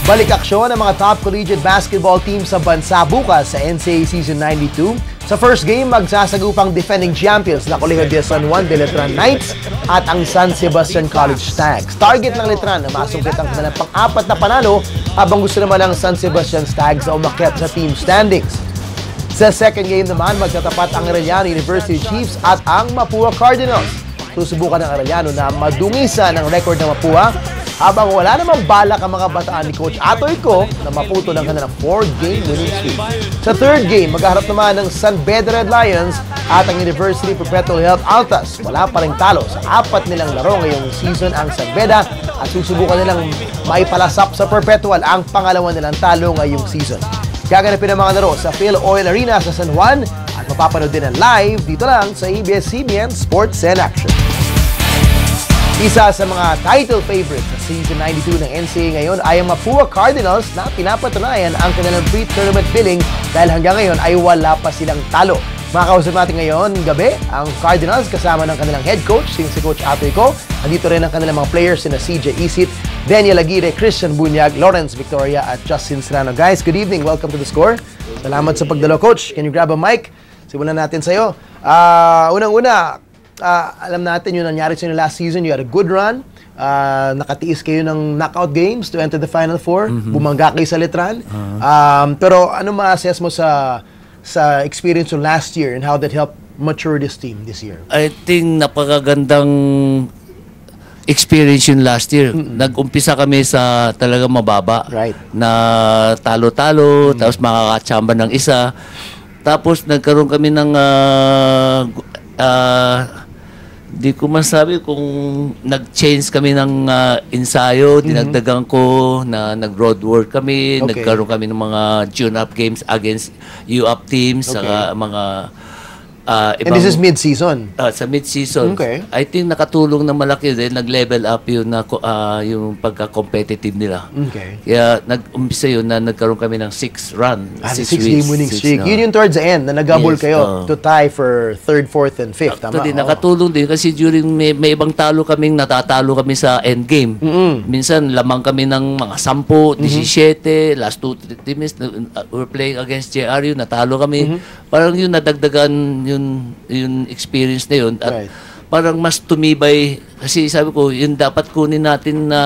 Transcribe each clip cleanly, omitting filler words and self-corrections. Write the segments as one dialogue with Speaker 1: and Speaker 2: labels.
Speaker 1: Balik aksyon ang mga top collegiate basketball teams sa bansa bukas sa NCAA Season 92. Sa first game, magsasagupang defending champions na Colegio de San Juan de Letran Knights at ang San Sebastian College Stags. Target ng Letran na masungkit ang kanilang pang-apat na panalo habang gusto naman ang San Sebastian Stags na umakyat sa team standings. Sa second game naman, magtatapat ang Arellano University Chiefs at ang Mapua Cardinals. Susubukan ng Arellano na madungisan ang record ng Mapua habang wala namang balak ang mga bataan ni Coach Atoy Co na maputo ng kanilang 4-game winning streak. Sa third game, maghaharap naman ng San Beda Red Lions at ang University Perpetual Health Altas. Wala pa ring talo sa 4 nilang laro ngayong season ang San Beda at susubukan nilang maipalasap sa Perpetual ang pangalawa nilang talo ngayong season. Gaganapin ang mga laro sa Phil Oil Arena sa San Juan at mapapanood din ang live dito lang sa ABS-CBN Sports and Action. Isa sa mga title favorites sa Season 92 ng NCAA ngayon ay ang Mapua Cardinals na pinapatunayan ang kanilang pre-tournament billing dahil hanggang ngayon ay wala pa silang talo. Makakausap natin ngayon gabi ang Cardinals kasama ng kanilang head coach, si Coach Atoy Co. Andito rin ang kanilang mga players na CJ Isit, Daniel Aguirre, Christian Bunyag, Lawrence Victoria at Justin Serrano. Guys, good evening. Welcome to The Score. Salamat sa pagdalo, Coach. Can you grab a mic? Simulan natin sa'yo. Unang-una, alam natin yung nangyari sa inyo last season. You had a good run. Nakatiis kayo ng knockout games to enter the Final Four. Bumangga kayo sa Letran. Pero ano ma-assess mo sa experience from last year and how that helped mature this team this year?
Speaker 2: I think napakagandang experience yun last year. Nag-umpisa kami sa talagang mababa.
Speaker 1: Right.
Speaker 2: Na talo-talo, tapos makakachamba ng isa. Tapos nagkaroon kami ng di ko masabi kung nag-change kami ng ensayo, dinagdagan ko na nag-road work kami,
Speaker 1: Okay.
Speaker 2: nagkaroon kami ng mga tune-up games against U-up teams,
Speaker 1: Okay.
Speaker 2: saka mga
Speaker 1: And this is mid-season?
Speaker 2: sa mid-season.
Speaker 1: Okay.
Speaker 2: I think nakatulong na malaki din, nag-level up yun na yung pagka-competitive nila.
Speaker 1: Okay.
Speaker 2: Kaya nag-umpisa yun na nagkaroon kami ng 6 run.
Speaker 1: 6-game winning
Speaker 2: six,
Speaker 1: streak.
Speaker 2: no.
Speaker 1: Yun yung towards the end na nag-gabol
Speaker 2: Yes,
Speaker 1: kayo to tie for 3rd, 4th, and 5th. Tama?
Speaker 2: Actually, nakatulong din kasi during may ibang talo kaming natatalo kami sa end game. Minsan lamang kami ng mga 10, 17, last 2 teams we're playing against JRU, natalo kami. Parang yun nadagdagan yung experience na yun at
Speaker 1: Right.
Speaker 2: parang mas tumibay kasi sabi ko yun dapat kunin natin na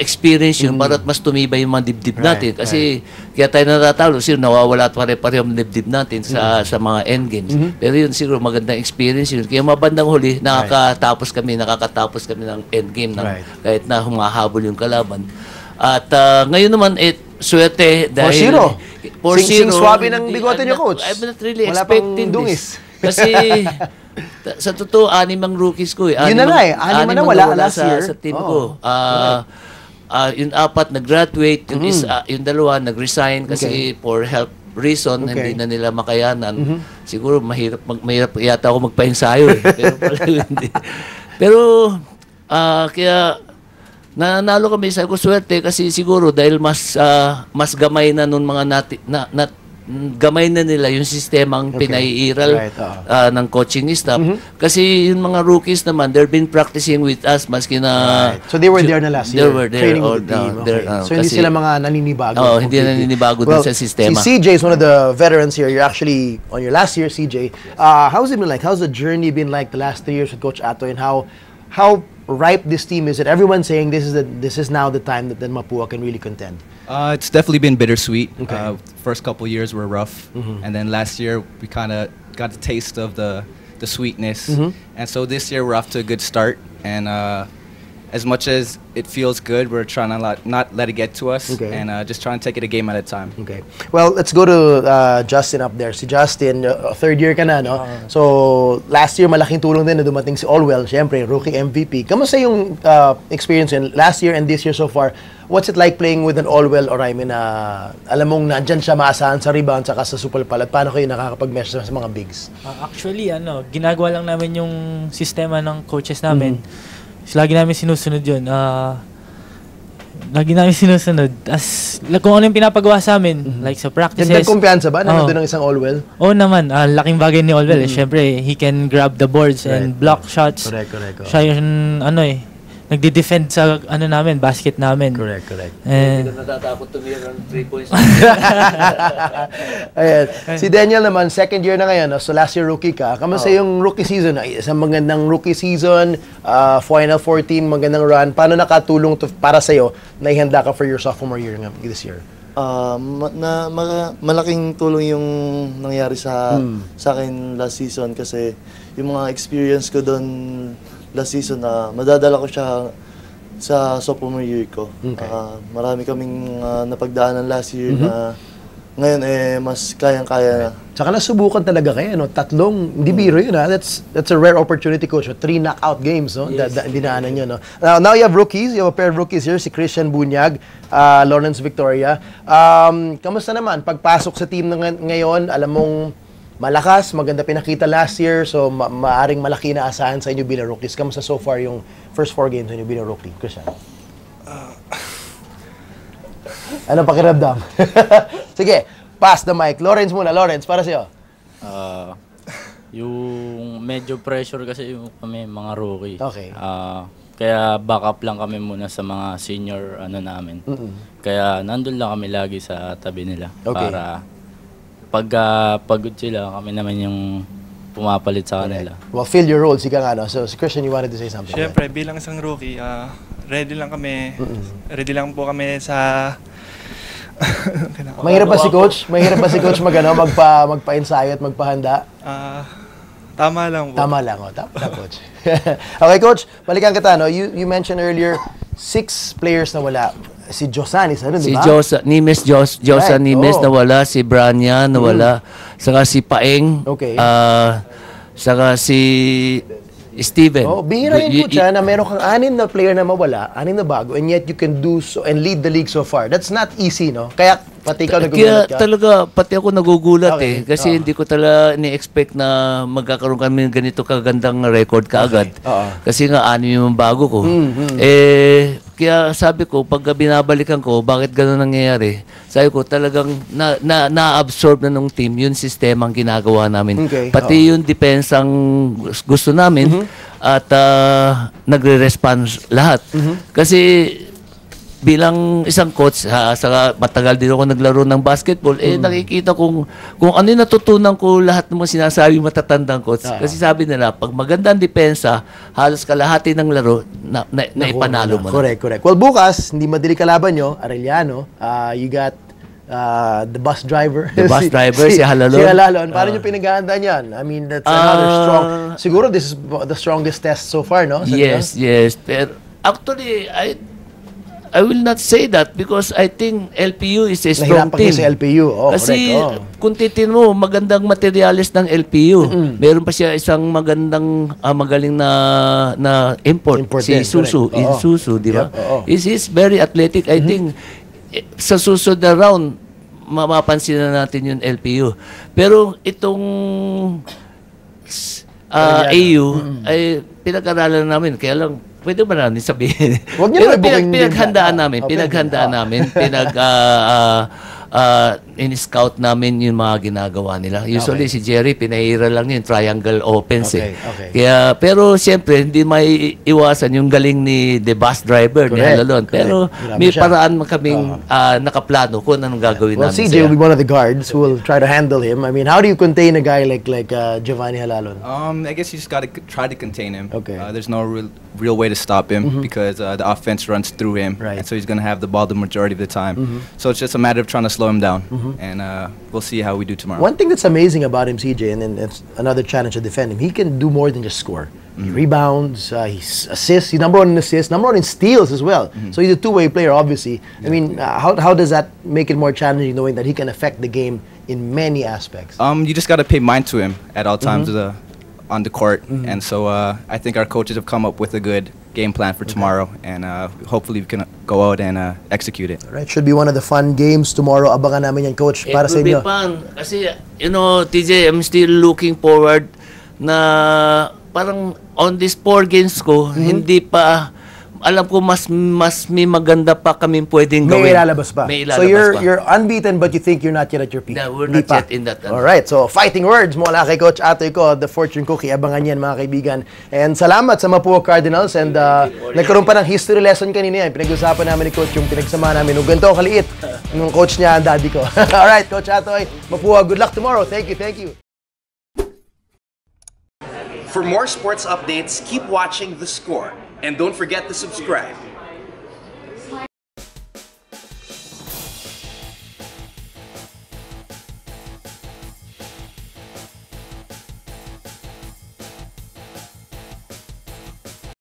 Speaker 2: experience yun para at mas tumibay yung mga dibdib natin kasi kaya tayo natatalo kasi nawawala at pare-pareho yung dibdib natin sa mga end games. Pero yun siguro magandang experience yun kaya mabandang huli nakakatapos kami ng end game kahit na humahabol yung kalaban. At ngayon naman swerte dahil
Speaker 1: 4-0. Sing swabe ng bigote niyo, Coach.
Speaker 2: I'm not really
Speaker 1: Wala
Speaker 2: expecting
Speaker 1: pang
Speaker 2: this. Kasi sa totoo, 6 ang rookies ko eh.
Speaker 1: Yun na nga eh. 6 na wala last year.
Speaker 2: Sa team ko. Yung 4 nag-graduate, yung 2 nag-resign kasi for health reason, hindi na nila makayanan. Siguro mahirap yata ako magpa-ensayo eh. Pero pala hindi. Pero kaya nanalo kami sa swerte kasi siguro dahil mas gamay na nun mga gamay na nila yung sistemang pinaiiral ng coaching staff. Kasi yung mga rookies naman, they've been practicing with us maski na...
Speaker 1: Right. So they were there na last year?
Speaker 2: They were there.
Speaker 1: Training with the team. Okay. So hindi sila mga naninibago?
Speaker 2: Hindi naninibago din sa sistema.
Speaker 1: Si CJ is one of the veterans here. You're actually on your last year, CJ. How's it been like? How's the journey been like the last 3 years with Coach Atoy and how ripe this team is? That everyone's saying this is now the time that Mapua can really contend?
Speaker 3: It's definitely been bittersweet.
Speaker 1: Okay.
Speaker 3: First couple years were rough, and then last year we kind of got a taste of the sweetness, and so this year we're off to a good start. And as much as it feels good, we're trying to not let it get to us, and just trying to take it a game at a time.
Speaker 1: Okay. Well, let's go to Justin up there. Si Justin, 3rd year ka na, no? So, last year, malaking tulong din na dumating si Allwell, syempre, rookie MVP. Kamusta yung experience in last year and this year so far? What's it like playing with an Allwell or I mean, alam mong nandyan siya maasahan sa rebound saka sa supal-pal at paano kayo nakakapag-mesh sa mga bigs?
Speaker 4: Actually, ginagawa lang namin yung sistema ng coaches namin. Lagi namin sinusunod yun. Lagi namin sinusunod. As, kung ano yung pinapagawa sa amin, like sa practices.
Speaker 1: Nagkumpiyansa ba na nandun ng isang Allwell?
Speaker 4: Oo naman. Laking bagay ni Allwell. Siyempre, he can grab the boards and block shots.
Speaker 1: Correct.
Speaker 4: Siya yung, nagdi-defend sa namin, basket namin.
Speaker 1: Correct.
Speaker 4: And
Speaker 2: Hindi ka natatakot tumira ng 3 points.
Speaker 1: Ayan. Si Daniel naman, second year na ngayon, no? So last year rookie ka. Kamusta yung rookie season? Isang magandang rookie season, Final Four team, magandang run. Paano nakatulong to para sa'yo na ihanda ka for your sophomore year this year?
Speaker 5: Malaking tulong yung nangyari sa akin last season kasi yung mga experience ko doon last season madadala ko siya sa sophomore year ko.
Speaker 1: Okay.
Speaker 5: Marami kaming napagdaanan last year na ngayon mas kayang-kaya na.
Speaker 1: Tsaka nasubukan talaga kayo, no? Tatlong, hindi biro yun, ha? That's a rare opportunity, coach. 3 knockout games, no?
Speaker 2: Yes.
Speaker 1: Dinaanan nyo, no? Now you have rookies. You have a pair of rookies here, si Christian Bunyag, Lawrence Victoria. Kamusta naman? Pagpasok sa team ngayon, alam mong malakas, maganda pinakita last year, so maaring malaki na asahan sa inyo bilang rookies. Kamusta so far yung first 4 games sa inyo bilang rookie, Christian? Anong pakiramdam? Sige, pass the mic. Lawrence muna. Lawrence, para sa'yo.
Speaker 6: Yung medyo pressure kasi yung kami mga rookie.
Speaker 1: Okay.
Speaker 6: Kaya backup lang kami muna sa mga senior namin. Kaya nandun lang kami lagi sa tabi nila.
Speaker 1: Okay.
Speaker 6: Para pagka pagod sila, kami naman yung pumapalit sa kanila.
Speaker 1: Well, fill your role, sika nga, no? So, Christian, you wanted to say something?
Speaker 7: Siyempre, bilang isang rookie, ready lang kami. Ready lang po kami sa...
Speaker 1: Mahirap ba si coach? Mahirap ba si coach magpa-ensayo at magpahanda?
Speaker 7: Tama lang po.
Speaker 1: Tama lang, oh. Tama lang, coach. Okay, coach, balikan kita, no? You mentioned earlier, 6 players na wala. Si Josan, isa nun, di
Speaker 2: Si
Speaker 1: ba?
Speaker 2: Nimes Josan Nimes nawala, si Brania nawala, saka si Paeng,
Speaker 1: Okay.
Speaker 2: saka si Steven.
Speaker 1: Oh, bihira yun, coach, na meron kang 6 na player na mawala, 6 na bago, and yet you can do so and lead the league so far. That's not easy, no? Kaya pati ikaw nagugulat
Speaker 2: Kaya
Speaker 1: ka.
Speaker 2: talaga, pati ako nagugulat
Speaker 1: Okay.
Speaker 2: kasi hindi ko talaga ni-expect na magkakaroon kami ng ganito kagandang record kaagad.
Speaker 1: Oo.
Speaker 2: Kasi nga, 6 yung bago ko. Kaya sabi ko, pagka binabalikan ko, bakit gano'n nangyayari? Sabi ko, talagang na-absorb na nung team yung sistemang ginagawa namin.
Speaker 1: Okay.
Speaker 2: Pati yung depensang gusto namin at nagre-response lahat. Kasi bilang isang coach, sa matagal din ako naglaro ng basketball, nakikita kung ano yung natutunan ko lahat ng mga sinasabi matatandang coach. Kasi sabi nila, pag magandang depensa, halos kalahati ng laro, na ipanalo mo na.
Speaker 1: Correct. Well, bukas, hindi madali kalaban nyo, Arellano, you got the bus driver.
Speaker 2: The bus driver, si Halalon.
Speaker 1: Si Halalon. Paano nyo pinaghahandaan yan? I mean, that's another strong... Siguro this is the strongest test so far, no?
Speaker 2: Yes. Pero actually, I will not say that because I think LPU is a strong
Speaker 1: Nahirapan
Speaker 2: team.
Speaker 1: kayo sa LPU. Oh,
Speaker 2: Kasi
Speaker 1: correct.
Speaker 2: kung titin mo, magandang materialis ng LPU. Meron pa siya isang magandang, magaling na import, si
Speaker 1: din,
Speaker 2: Susu.
Speaker 1: correct.
Speaker 2: In Susu, di ba?
Speaker 1: Yep, oo.
Speaker 2: He's very athletic. I think sa susunod na round, mapapansin na natin yung LPU. Pero itong AU, ay pinag-aralan namin. Kaya lang, pwede ba namin sabihin?
Speaker 1: Huwag niyo
Speaker 2: Pero
Speaker 1: na i-booking din
Speaker 2: pinaghandaan
Speaker 1: yan.
Speaker 2: namin.
Speaker 1: Okay.
Speaker 2: Pinaghandaan namin. In-scout namin yung mga ginagawa nila. Usually si Jerry, pinahira lang yun, triangle opens
Speaker 1: Okay.
Speaker 2: Kaya, pero siyempre, hindi may iwasan yung galing ni the bus driver, ni
Speaker 1: Correct.
Speaker 2: Halalon. Pero
Speaker 1: Grabe
Speaker 2: may
Speaker 1: siya.
Speaker 2: paraan kaming nakaplano kung anong gagawin
Speaker 1: Well,
Speaker 2: namin.
Speaker 1: CJ will be one of the guards who will try to handle him. I mean, how do you contain a guy like Giovanni Halalon?
Speaker 3: I guess you just got to try to contain him.
Speaker 1: Okay.
Speaker 3: There's no real way to stop him because the offense runs through him,
Speaker 1: Right.
Speaker 3: and so he's going to have the ball the majority of the time. So it's just a matter of trying to slow him down, and we'll see how we do tomorrow.
Speaker 1: One thing that's amazing about him, CJ, and it's another challenge to defend him, he can do more than just score. He rebounds, he assists, he's number 1 in assists, number 1 in steals as well. So he's a two-way player, obviously. I mean, how does that make it more challenging knowing that he can affect the game in many aspects?
Speaker 3: You just got to pay mind to him at all times on the court, and so I think our coaches have come up with a good game plan for tomorrow, and hopefully we can go out and execute it.
Speaker 1: Right, should be one of the fun games tomorrow. Abangan namin yan, Coach, para
Speaker 2: It
Speaker 1: sa
Speaker 2: will be
Speaker 1: inyo.
Speaker 2: fun. Kasi, TJ, I'm still looking forward na parang on these 4 games ko, hindi pa alam ko mas may maganda pa kami pwedeng gawin.
Speaker 1: May ilalabas pa.
Speaker 2: May
Speaker 1: So
Speaker 2: ilalabas pa.
Speaker 1: you're unbeaten but you think you're not yet at your peak.
Speaker 2: No, we're
Speaker 1: Hindi
Speaker 2: not yet in that.
Speaker 1: Alright, so fighting words mula kay Coach Atoy ko, the Fortune Cookie. Abangan yan mga kaibigan. And salamat sa Mapua Cardinals. And nagkaroon pa ng history lesson kanina yan. Pinag-usapan namin ni Coach yung pinagsama namin. Nung ganito kaliit, nung coach niya ang daddy ko. Alright, Coach Atoy, Mapua, good luck tomorrow. Thank you, thank you.
Speaker 8: For more sports updates, keep watching The Score. And don't forget to subscribe.